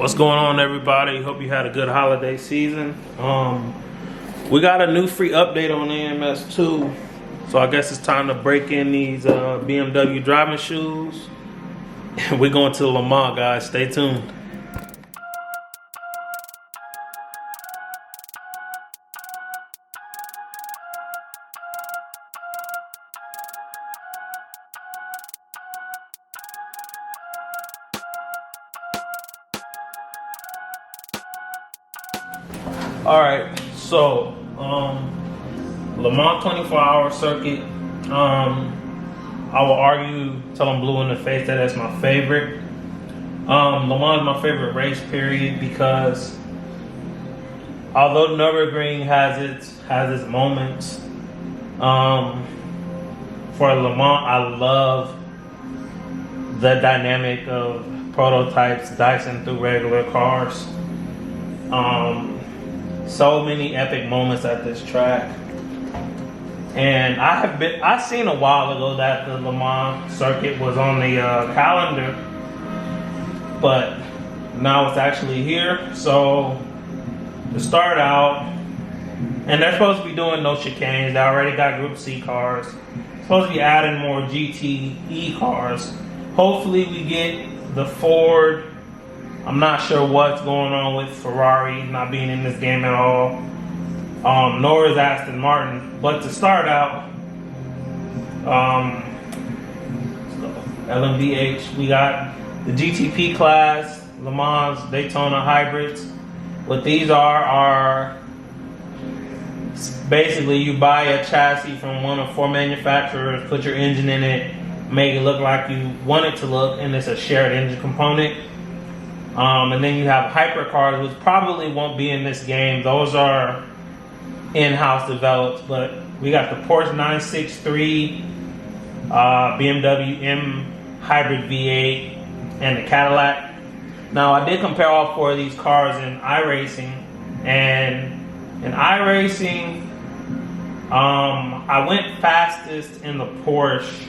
What's going on, everybody? Hope you had a good holiday season. We got a new free update on AMS2, so I guess it's time to break in these BMW driving shoes. We're going to Le Mans, guys. Stay tuned. Alright, so Le Mans 24-hour circuit. I will argue till I'm blue in the face that that's my favorite. Le Mans is my favorite race, period, because although Nürburgring has its moments, for Le Mans I love the dynamic of prototypes dicing through regular cars. So many epic moments at this track, and I seen a while ago that the Le Mans circuit was on the calendar, but now it's actually here. So to start out, and they're supposed to be doing no chicanes. They already got Group C cars. Supposed to be adding more GTE cars. Hopefully we get the Ford. I'm not sure what's going on with Ferrari not being in this game at all. Nor is Aston Martin. But to start out, LMDH, we got the GTP class, Le Mans, Daytona hybrids. What these are basically you buy a chassis from one of 4 manufacturers, put your engine in it, make it look like you want it to look, and it's a shared engine component. And then you have hypercars, which probably won't be in this game. Those are in-house developed, but we got the Porsche 963, BMW M Hybrid V8, and the Cadillac. Now, I did compare all 4 of these cars in iRacing, and in iRacing, I went fastest in the Porsche,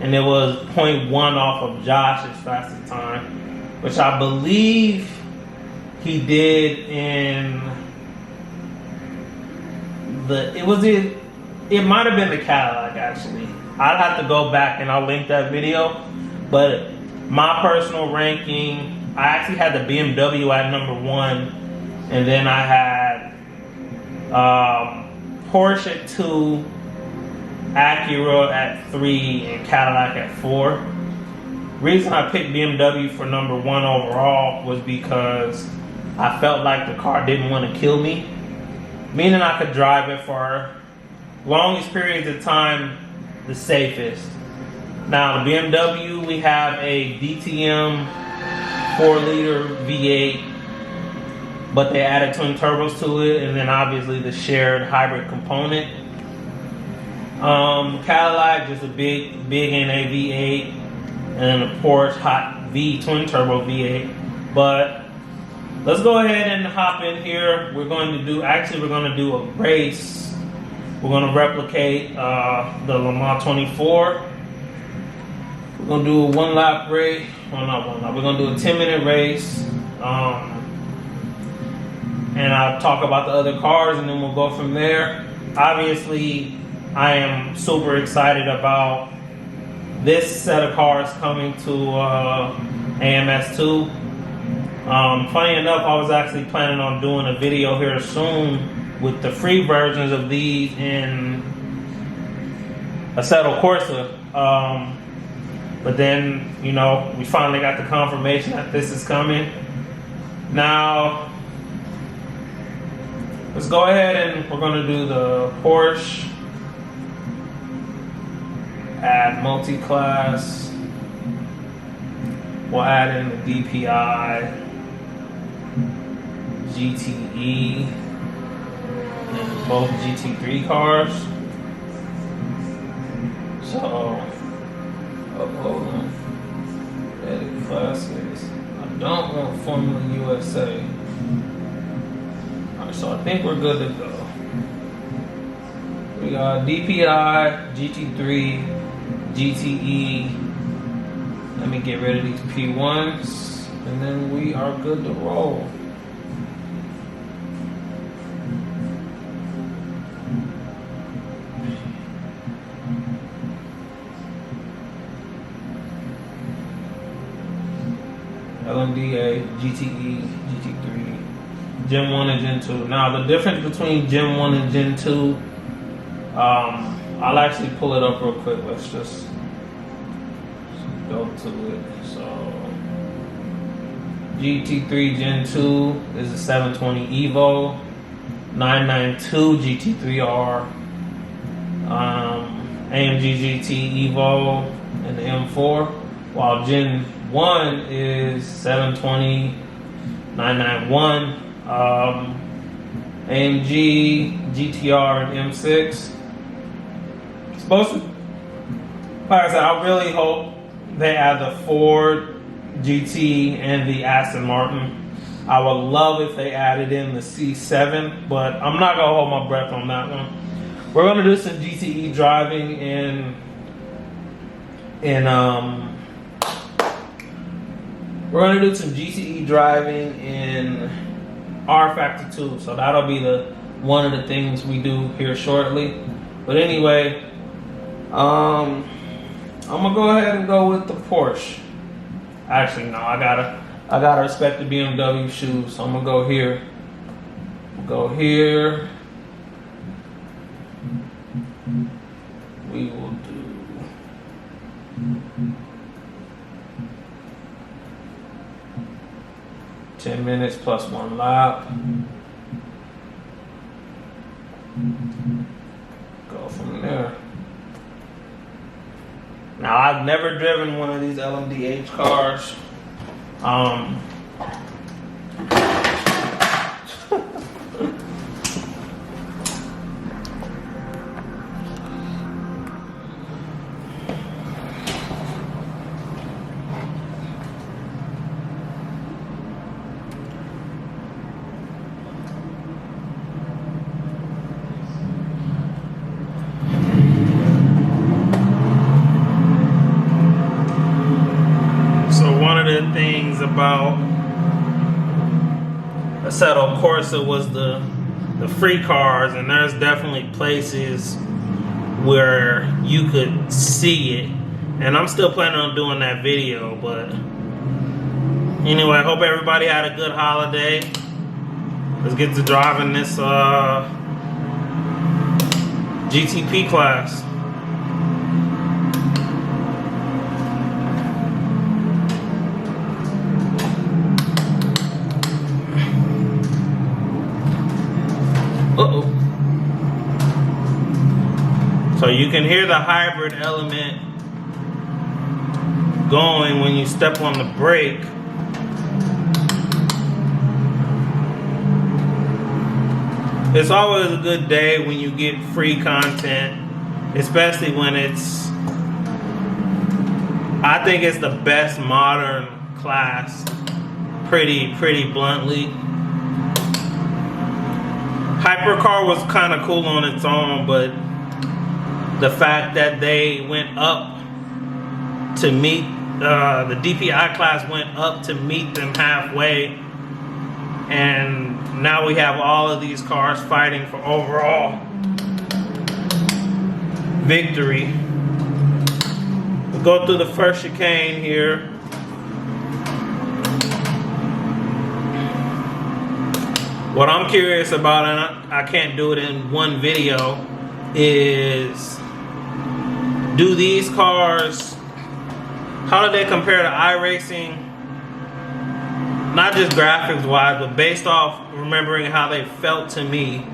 and it was 0.1 off of Josh's fastest time, which I believe he did in it might have been the Cadillac, actually. I'd have to go back and I'll link that video. But my personal ranking, I actually had the BMW at number 1, and then I had Porsche at 2, Acura at 3, and Cadillac at 4. Reason I picked BMW for number 1 overall was because I felt like the car didn't want to kill me, meaning I could drive it for longest periods of time, the safest. Now the BMW, we have a DTM 4-liter V8, but they added twin turbos to it, and then obviously the shared hybrid component. Cadillac, just a big NA V8. And a Porsche Hot V twin turbo V8. But let's go ahead and hop in here. We're going to do a race. We're going to replicate the Le Mans 24. We're going to do a 1-lap race. Well, not 1 lap. We're going to do a 10-minute race. And I'll talk about the other cars, and then we'll go from there. Obviously, I am super excited about this set of cars coming to AMS2. Funny enough, I was actually planning on doing a video here soon with the free versions of these in Assetto Corsa. But then, you know, we finally got the confirmation that this is coming. Now, let's go ahead and we're going to do the Porsche. Add multi-class. We'll add in the DPI, GTE, and both GT3 cars. So, hold on. Edit classics. I don't want Formula USA. Alright, so I think we're good to go. We got DPI, GT3, GTE. Let me get rid of these P1s. and then we are good to roll. LMDA, GTE, GT3, Gen 1 and Gen 2. Now the difference between Gen 1 and Gen 2, I'll actually pull it up real quick. Let's just go to it. So GT3 Gen 2 is a 720 Evo, 992 GT3R, AMG GT Evo, and the M4, while Gen 1 is 720, 991, AMG GTR and M6. Supposed to, like I said, I really hope they add the Ford GT and the Aston Martin. I would love if they added in the C7, but I'm not gonna hold my breath on that one. We're gonna do some GTE driving we're gonna do some GTE driving in R Factor 2, so that'll be one of the things we do here shortly. But anyway, I'm gonna go ahead and go with the Porsche. Actually, no, I gotta respect the BMW shoes, so I'm gonna go here. Go here. We will do 10 minutes plus 1 lap. Go from there. Now, I've never driven one of these LMDH cars. Things about Assetto Corsa was the free cars, and there's definitely places where you could see it, and I'm still planning on doing that video. But anyway, I hope everybody had a good holiday. Let's get to driving this GTP class. So you can hear the hybrid element going when you step on the brake. It's always a good day when you get free content, especially when I think it's the best modern class, pretty bluntly. Hypercar was kind of cool on its own, but the fact that they went up to meet, the DPI class went up to meet them halfway, and now we have all of these cars fighting for overall victory. We'll go through the first chicane here. What I'm curious about, and I can't do it in one video, is do these cars, how do they compare to iRacing? Not just graphics wise, but based off remembering how they felt to me.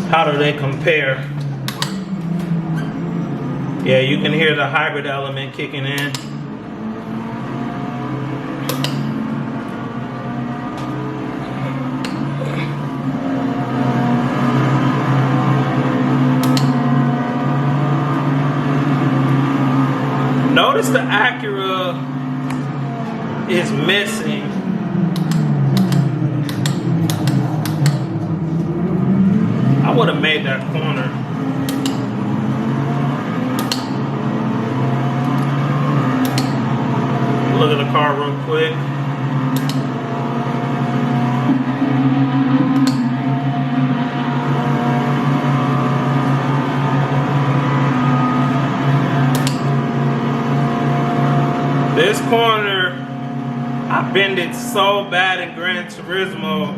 How do they compare? Yeah, you can hear the hybrid element kicking in. Notice the Acura is missing. I would have made that corner. of the car real quick. This corner, I bend it so bad in Gran Turismo.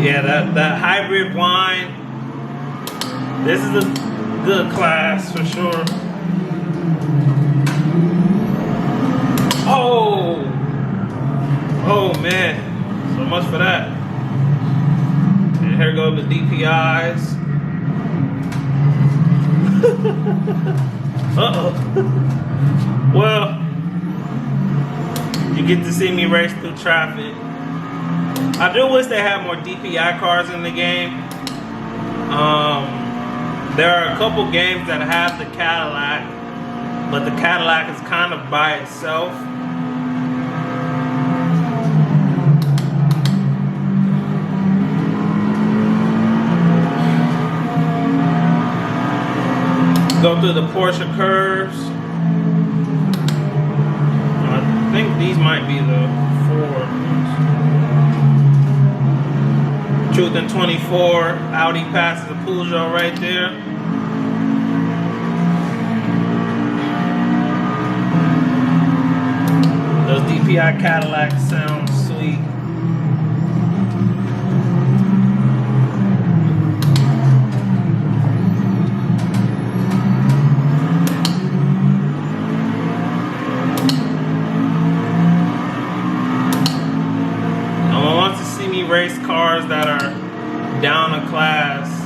Yeah, that hybrid blind. This is a good class for sure. Oh man, so much for that. And here go the DPIs. Well, you get to see me race through traffic. I do wish they had more DPI cars in the game. There are a couple games that have the Cadillac, but the Cadillac is kind of by itself. Go through the Porsche curves. I think these might be the 4. Truth in 24. Audi passes a Peugeot right there. Those DPI Cadillacs sound sweet. Race cars that are down a class.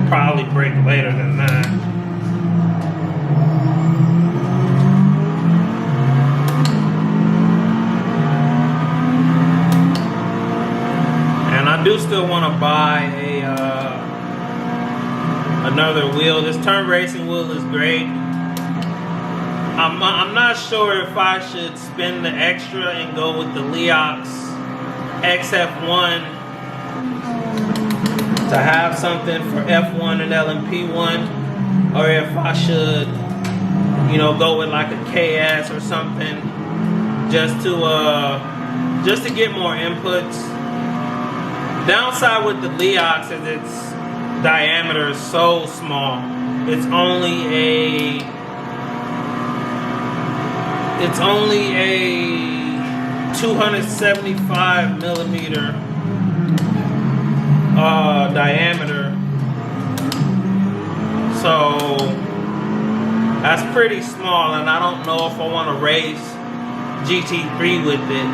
Probably break later than that. And I do still want to buy another wheel. This turn racing wheel is great. I'm not sure if I should spend the extra and go with the Leox XF1 to have something for F1 and LMP1, or if I should, you know, go with like a KS or something, just to get more inputs. Downside with the Leox is its diameter is so small. It's only a 275 millimeter diameter, so that's pretty small, and I don't know if I want to race GT3 with it.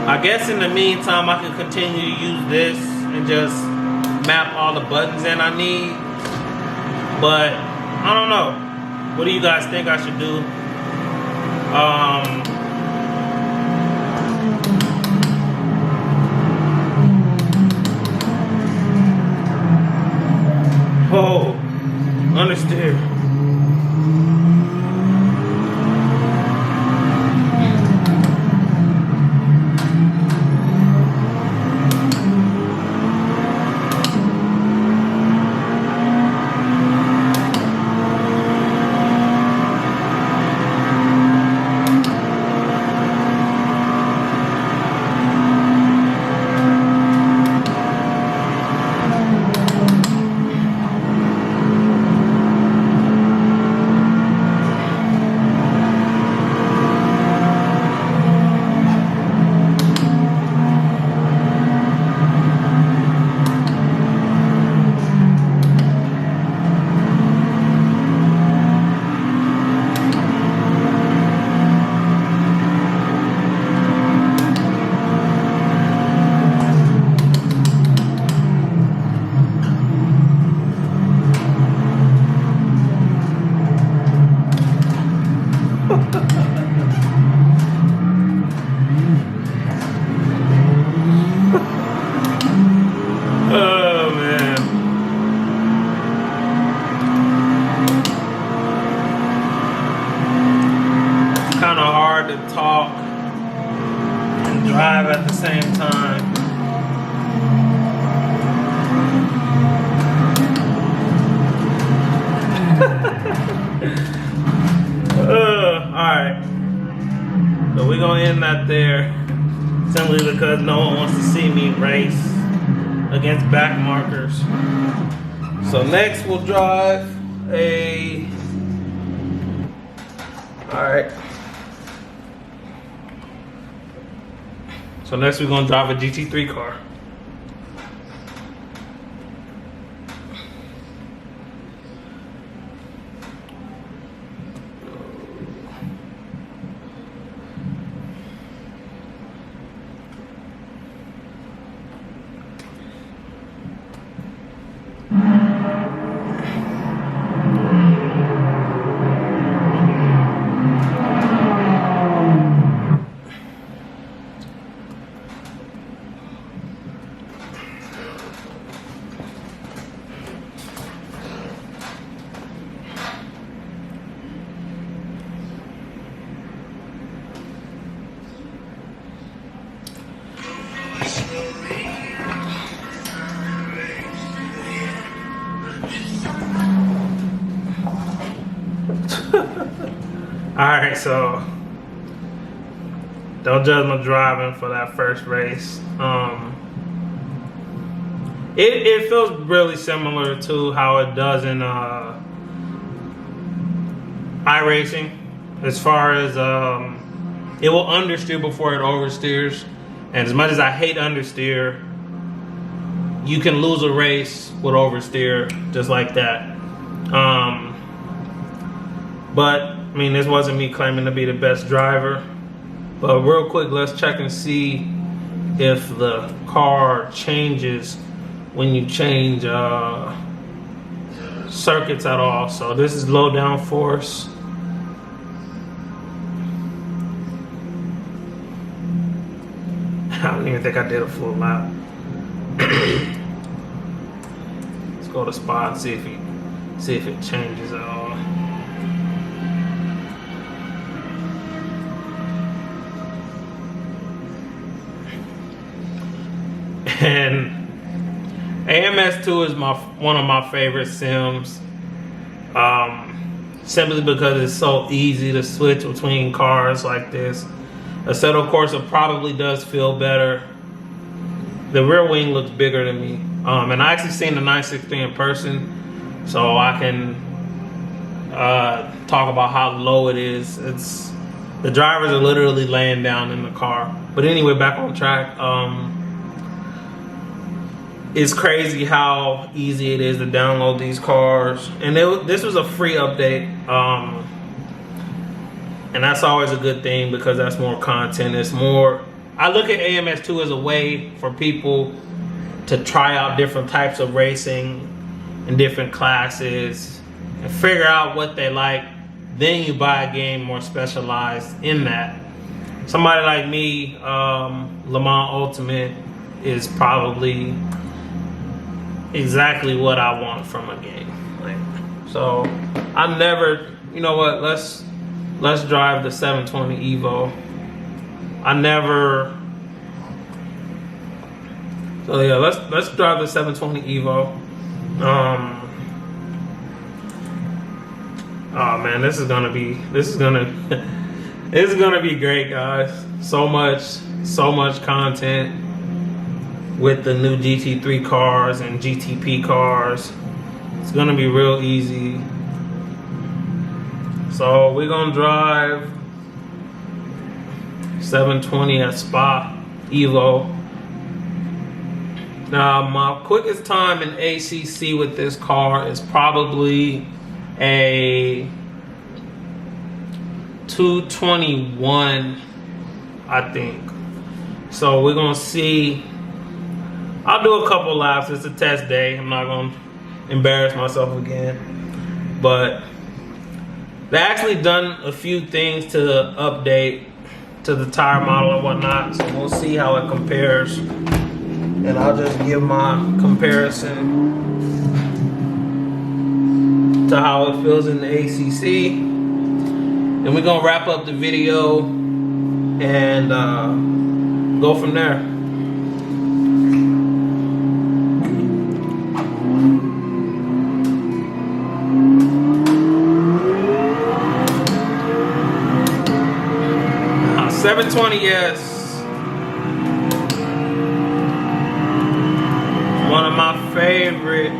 I guess in the meantime I can continue to use this and just map all the buttons in I need, but I don't know. What do you guys think I should do? Oh, understeer. same time. Alright. So we're gonna end that there. Simply because no one wants to see me race against back markers. So next we'll drive a... Alright. So next we're gonna drive a GT3 car. Alright, so don't judge my driving for that first race. It feels really similar to how it does in iRacing, as far as it will understeer before it oversteers. And as much as I hate understeer, you can lose a race with oversteer just like that. But I mean, this wasn't me claiming to be the best driver. But real quick, let's check and see if the car changes when you change circuits at all. So this is low downforce. I don't even think I did a full lap. Let's go to spot and see if it changes at all. And AMS2 is one of my favorite sims, simply because it's so easy to switch between cars like this. Assetto Corsa probably does feel better. The rear wing looks bigger to me, and I actually seen the 963 in person, so I can talk about how low it is. The drivers are literally laying down in the car. But anyway, back on track. It's crazy how easy it is to download these cars, and this was a free update, and that's always a good thing because that's more content. It's more, I look at AMS2 as a way for people to try out different types of racing in different classes and figure out what they like. Then you buy a game more specialized in that. Somebody like me, Lemans Ultimate is probably exactly what I want from a game. So I never, you know what, let's drive the 720 Evo. So yeah, let's drive the 720 Evo. Oh man, this is gonna be great, guys. So much content with the new GT3 cars and GTP cars. It's gonna be real easy. So we're gonna drive 720 at Spa Evo. Now my quickest time in ACC with this car is probably a 221, I think. So we're gonna see. I'll do a couple laps. It's a test day. I'm not gonna embarrass myself again. But they actually done a few things to the update to the tire model and whatnot. So we'll see how it compares. And I'll just give my comparison to how it feels in the ACC. And we're gonna wrap up the video and go from there. 720, yes. One of my favorite.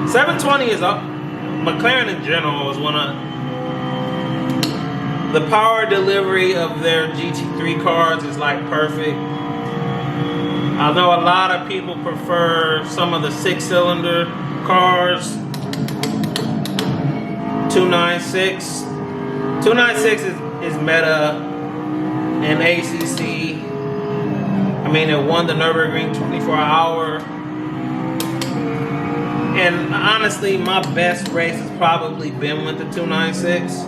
720 is up. McLaren in general is one of the power delivery of their GT3 cars is like perfect. I know a lot of people prefer some of the 6-cylinder cars. 296. 296 is meta and ACC. I mean, it won the Nürburgring 24-hour. And honestly, my best race has probably been with the 296.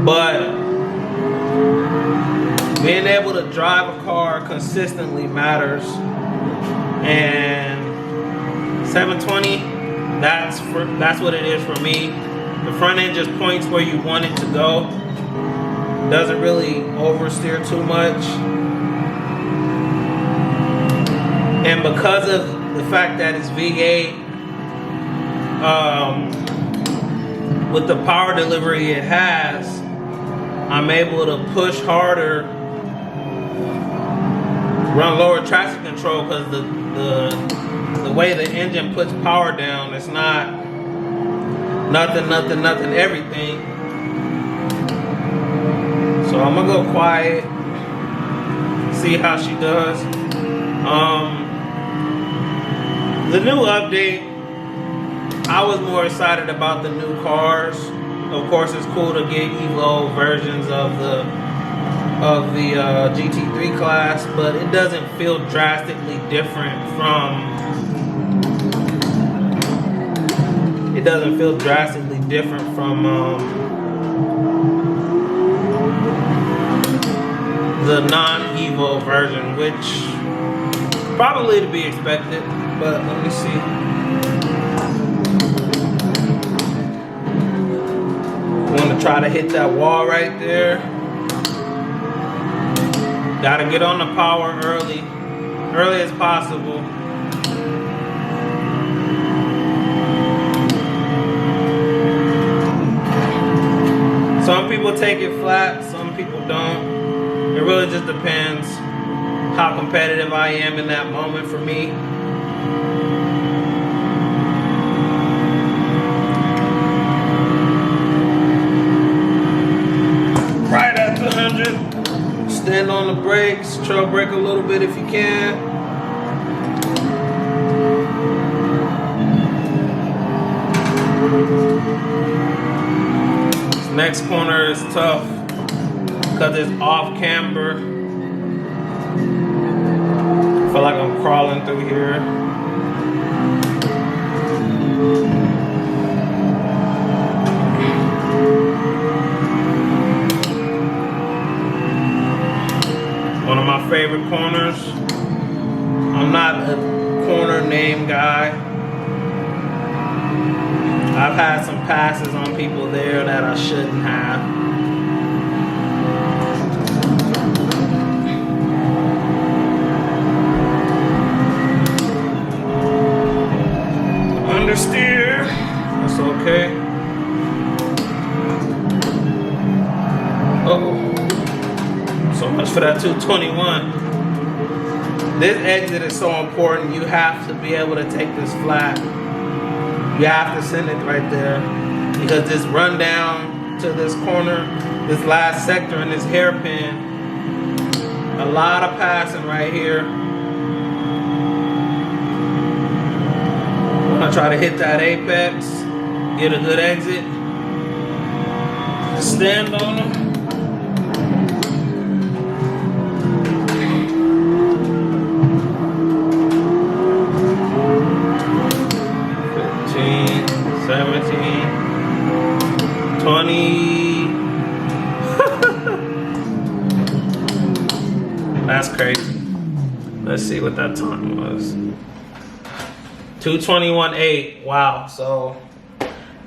But being able to drive a car consistently matters. And 720, that's what it is for me. The front end just points where you want it to go. Doesn't really oversteer too much. And because of the fact that it's V8, with the power delivery it has, I'm able to push harder, run lower traction control, because the way the engine puts power down, it's not nothing, everything. So I'm gonna go quiet, see how she does. The new update, I was more excited about the new cars. Of course, it's cool to get Evo versions of the GT3 class, but it doesn't feel drastically different from. It doesn't feel drastically different from the non-Evo version, which probably to be expected. But let me see. Want to try to hit that wall right there. Got to get on the power early as possible. Some people take it flat, some people don't. It really just depends how competitive I am in that moment for me. Right at the 100. Stand on the brakes, trail brake a little bit if you can. This next corner is tough because it's off camber. I feel like I'm crawling through here. One of my favorite corners. I'm not a corner name guy. I've had some passes on people there that I shouldn't have. Understeer. That's okay. Uh-oh. So much for that 221. This exit is so important. You have to be able to take this flat. You have to send it right there. Because this run down to this corner, this last sector and this hairpin, a lot of passing right here. I'm gonna try to hit that apex, get a good exit, stand on them. That's crazy. Let's see what that time was. 2:21.8. Wow. So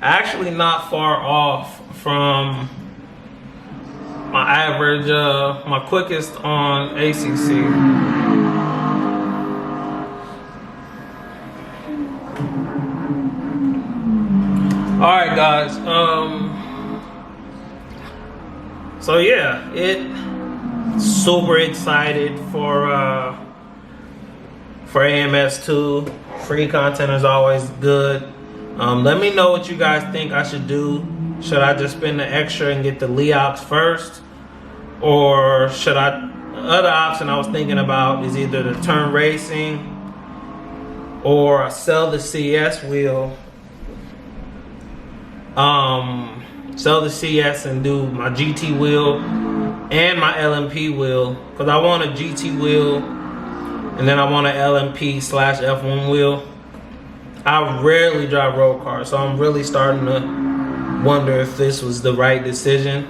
actually not far off from my average, my quickest on ACC. All right, guys. So yeah, super excited for AMS2. Free content is always good. Let me know what you guys think I should do. Should I just spend the extra and get the Leox first? Or should I, the other option I was thinking about is either the turn racing or sell the CS wheel. Sell the CS and do my GT wheel and my LMP wheel. Cause I want a GT wheel and then I want an LMP/F1 wheel. I rarely drive road cars, so I'm really starting to wonder if this was the right decision.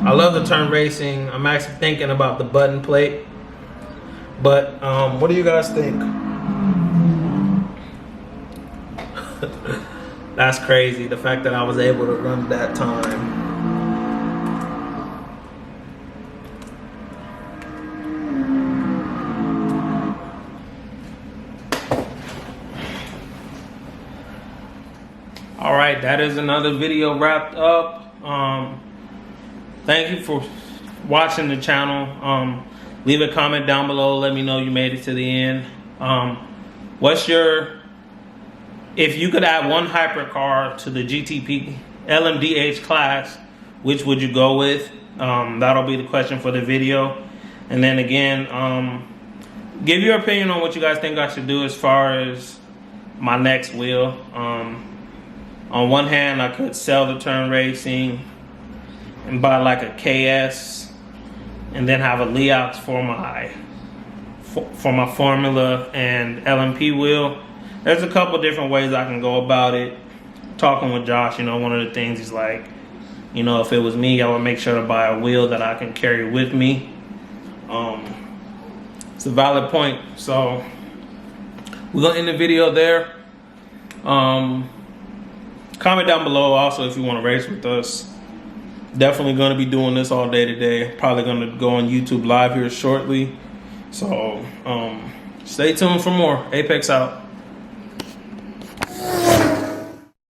I love the turn racing. I'm actually thinking about the button plate. But what do you guys think? That's crazy, the fact that I was able to run that time. All right, that is another video wrapped up. Thank you for watching the channel. Leave a comment down below. Let me know you made it to the end. If you could add one hypercar to the GTP LMDH class, which would you go with? That'll be the question for the video. And then again, give your opinion on what you guys think I should do as far as my next wheel. On one hand, I could sell the turn racing and buy like a KS and then have a Leox for my Formula and LMP wheel. There's a couple different ways I can go about it. Talking with Josh, you know, one of the things he's like, you know, if it was me, I would make sure to buy a wheel that I can carry with me. It's a valid point. So we're gonna end the video there. Comment down below also if you want to race with us. Definitely going to be doing this all day today. Probably going to go on YouTube live here shortly. So stay tuned for more. Apex out.